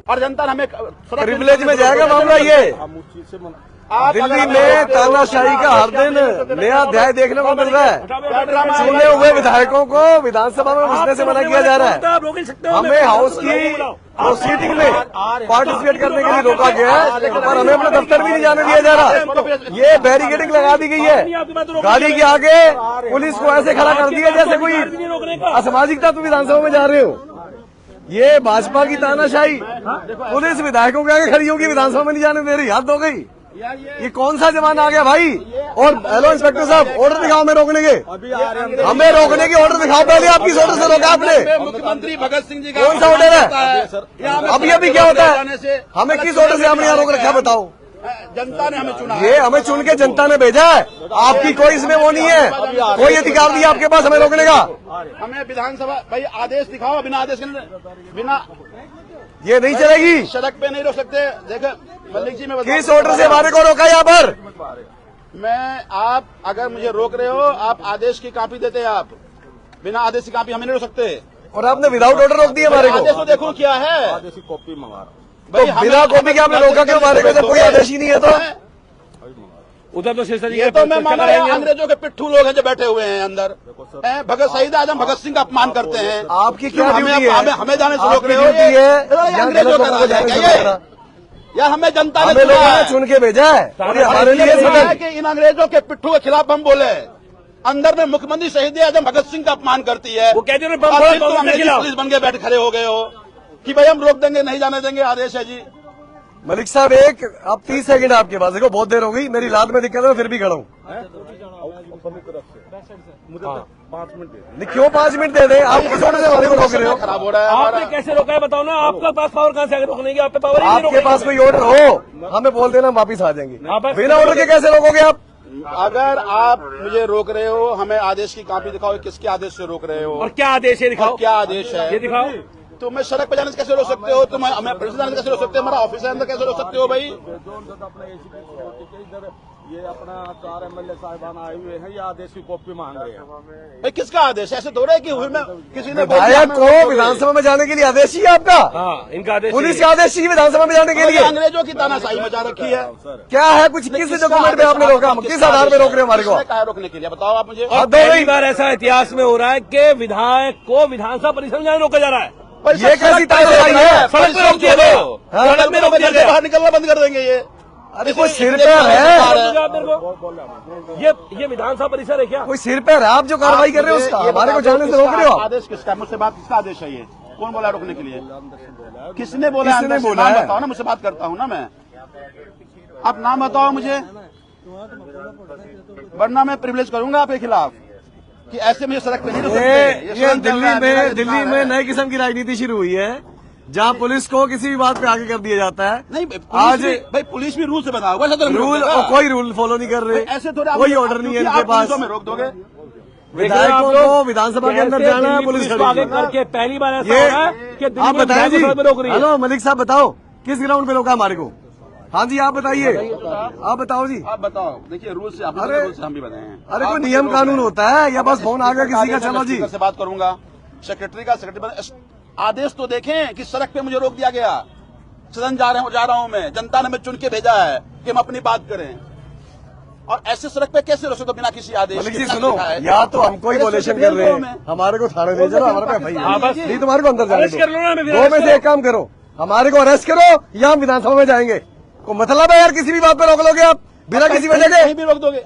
और जनता ने हमें प्रिविलेज में जाएगा मामला ये। दिल्ली में तानाशाही का हर दिन नया अध्याय देखने को मिल रहा है। चुने हुए विधायकों को विधानसभा में घुसने से मना किया जा रहा है। हमें हाउस की प्रोसीडिंग में पार्टिसिपेट करने के लिए रोका गया है और हमें अपना दफ्तर भी नहीं जाने दिया जा रहा। ये बैरिकेडिंग लगा दी गई है। गाड़ी के आगे पुलिस को ऐसे खड़ा कर दिया जैसे कोई असामाजिकता तो विधानसभा में जा रहे हो। ये भाजपा की तानाशाही, पुलिस विधायकों के आगे खड़ी होगी, विधानसभा में नहीं जाने दे रही। हद हो गई। ये कौन सा जमाना आ गया भाई। और हेलो इंस्पेक्टर साहब, ऑर्डर दिखाओ हमें रोकने के। हमें रोकने की ऑर्डर दिखाओ पहले। आप किस ऑर्डर से रोका आपने? मुख्यमंत्री भगत सिंह जी का कौन सा ऑर्डर है? अभी क्या होता है? हमें किस ऑर्डर से हमने यहाँ रोक रखा बताओ? जनता ने हमें चुना। ये हमें चुन के जनता ने भेजा है। आपकी कोई इसमें वो नहीं है, कोई अधिकार नहीं है आपके पास हमें रोकने का। हमें विधानसभा भाई आदेश दिखाओ। बिना आदेश के बिना ये नहीं चलेगी। सड़क पे नहीं रोक सकते। देखो मलिक जी, मैं किस ऑर्डर से हमारे को रोका यहाँ पर? आप अगर मुझे रोक रहे हो, आप आदेश की कॉपी देते हैं। आप बिना आदेश की कॉपी हमें नहीं रोक सकते। और आपने विदाउट ऑर्डर रोक दिया हमारे को। आदेश तो देखो क्या है। आदेश की कॉपी मंगा रहा हूँ। बिना कॉपी के आपने रोका क्यों हमारे को जब कोई आदेश ही नहीं है? तो उधर तो ये तो मैं मान रहा हूँ अंग्रेजों के पिट्ठू लोग हैं जो बैठे हुए हैं अंदर। भगत शहीद आजम भगत सिंह का अपमान करते हैं। आपकी क्या ड्यूटी है? हमें जाने से रोक रहे हो? अंग्रेजों का या हमें जनता ने चुन के भेजा है और हमारे लिए कि इन अंग्रेजों के पिट्ठू के खिलाफ हम बोले। अंदर में मुख्यमंत्री शहीद आजम भगत सिंह का अपमान करती है। वो कहते हैं पुलिस बन के बैठ खड़े हो गए हो कि भाई हम रोक देंगे, नहीं जाने देंगे, आदेश है जी। मलिक साहब अब 30 सेकंड आपके पास। देखो बहुत देर हो गई, मेरी लात में दिक्कत है, फिर भी खड़ा हूँ। मुझे 5 मिनट क्यों 5 मिनट दे दें? आप किस ऑर्डर से हमारे को रोक रहे हो? खराब हो रहा है। आपने कैसे रोका है बताओ ना। आपका पास पावर कहाँ से रोकने की? आपके पावर आपके पास कोई ऑर्डर हो हमें बोल देना, हम वापिस आ जाएंगे। बिना ऑर्डर के कैसे रोकोगे आप? अगर आप मुझे रोक रहे हो, हमें आदेश की कॉपी दिखाओ। किसके आदेश से रोक रहे हो? और क्या आदेश है दिखाओ। क्या आदेश है ये दिखाओ। तुम शड़क पे जाने से कैसे रोक सकते हो? तुम हमें प्रेस जाने से कैसे रोक सकते हो? हमारा ऑफिस है अंदर, कैसे रोक सकते हो भाई? ये अपना 4 MLA साहिबान आए हुए हैं, ये आदेश की कॉपी मांग रहे हैं। भाई किसका आदेश? ऐसे तो रहा है कि किसी ने विधायक को विधानसभा में जाने के लिए आदेश ही आपका? हाँ, इनका आदेश, पुलिस का आदेश ही विधानसभा में जाने के लिए। अंग्रेजों की तानाशाही मचा रखी है। क्या है कुछ? किस डॉक्यूमेंट पे आपने रोका? किस आधार पे रोक रहे हो हमारे को? कहा रोकने के लिए बताओ आप मुझे। और पहली बार ऐसा इतिहास में हो रहा है कि विधायक को विधानसभा परिसर में जाने रोका जा रहा है। ये कैसी तानाशाही है? सड़क में रोक दिया गया। सड़क में रोक दिया गया। बाहर निकलना बंद कर देंगे ये। अरे कोई सिर पे है? ये विधानसभा परिसर है क्या? कोई सिर पे है? आप जो कार्रवाई कर रहे हो उसका हमारे को जाने से रोक रहे हो? आदेश किसका? मुझसे बात किसका आदेश है? ये कौन बोला रोकने के लिए? किसने बोला? किसने बोला है? बताओ ना, मुझसे बात करता हूँ ना मैं। आप नाम बताओ मुझे, वरना मैं प्रिविलेज करूंगा आपके खिलाफ कि ऐसे मुझे सड़क पे नहीं रोक सकते। ये दिल्ली में नए किस्म की राजनीति शुरू हुई है जहाँ पुलिस को किसी भी बात पे आगे कर दिया जाता है। नहीं आज भाई पुलिस भी रूल से बना हुआ है। रूल कोई रूल फॉलो नहीं कर रहे। ऐसे थोड़ा कोई ऑर्डर नहीं है इनके पास। में रोक दोगे विधायकों को विधानसभा के अंदर जाना है, पुलिस आगे करके पहली बार ऐसा हो रहा है कि आप बताएं जी। हेलो मलिक साहब बताओ किस ग्राउंड पे रोका हमारे को? हाँ जी आप बताइए, आप बताओ जी। आप बताओ। देखिए रूल से हम भी बताए हैं। अरे कोई नियम कानून होता है या बस फोन आ गया किसी का? चलो जी से बात करूंगा सेक्रेटरी का। सेक्रेटरी आदेश तो देखें कि सड़क पे मुझे रोक दिया गया। सदन जा रहा हूं मैं, जनता ने मुझे चुन के भेजा है कि हम अपनी बात करें। और ऐसे सड़क पे कैसे रोक सकते बिना किसी आदेश के? सुनो, या तो हमको ही वॉलेशन कर रहे हैं, हमारे को थाने ले चलो, हमारे पे भाई नहीं तुम्हारे को अंदर जाने दो। 2 में से एक काम करो, हमारे को अरेस्ट करो या हम विधानसभा में जाएंगे। को मतलब है यार किसी भी बात पे रोक लोगे आप बिना किसी वजह के? कहीं भी रोक दोगे।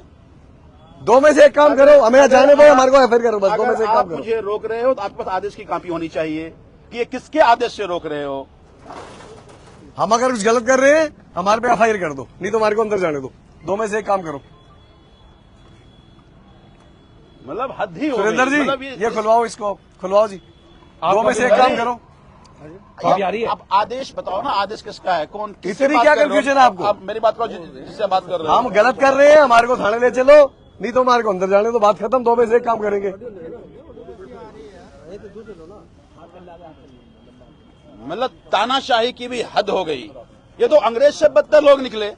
2 में से एक काम करो, हमें जाने दो, हमारे को एफआईआर करो। बस 2 में से एक काम करो। मुझे रोक रहे हो तो आपके पास आदेश की कॉपी होनी चाहिए कि ये किसके आदेश से रोक रहे हो। हम अगर कुछ गलत कर रहे हैं हमारे पे एफआईआर कर दो, नहीं तो हमारे को अंदर जाने दो। 2 में से एक काम करो। मतलब हद ही हो गई। सुरेंद्र जी मतलब ये खुलवाओ, इसको खुलवाओ जी। 2 में से एक काम करो। अब आदेश बताओ ना, आदेश किसका है? कौन? इतनी क्या कंफ्यूजन है आपको? आप मेरी बात करो जिससे बात कर रहे हो। हम गलत कर रहे हैं, हमारे को थाने ले चलो, नहीं तो हमारे को अंदर जाने दो। बात खत्म। 2 में से एक काम करेंगे। मतलब तानाशाही की भी हद हो गई। ये तो अंग्रेज से बदतर लोग निकले।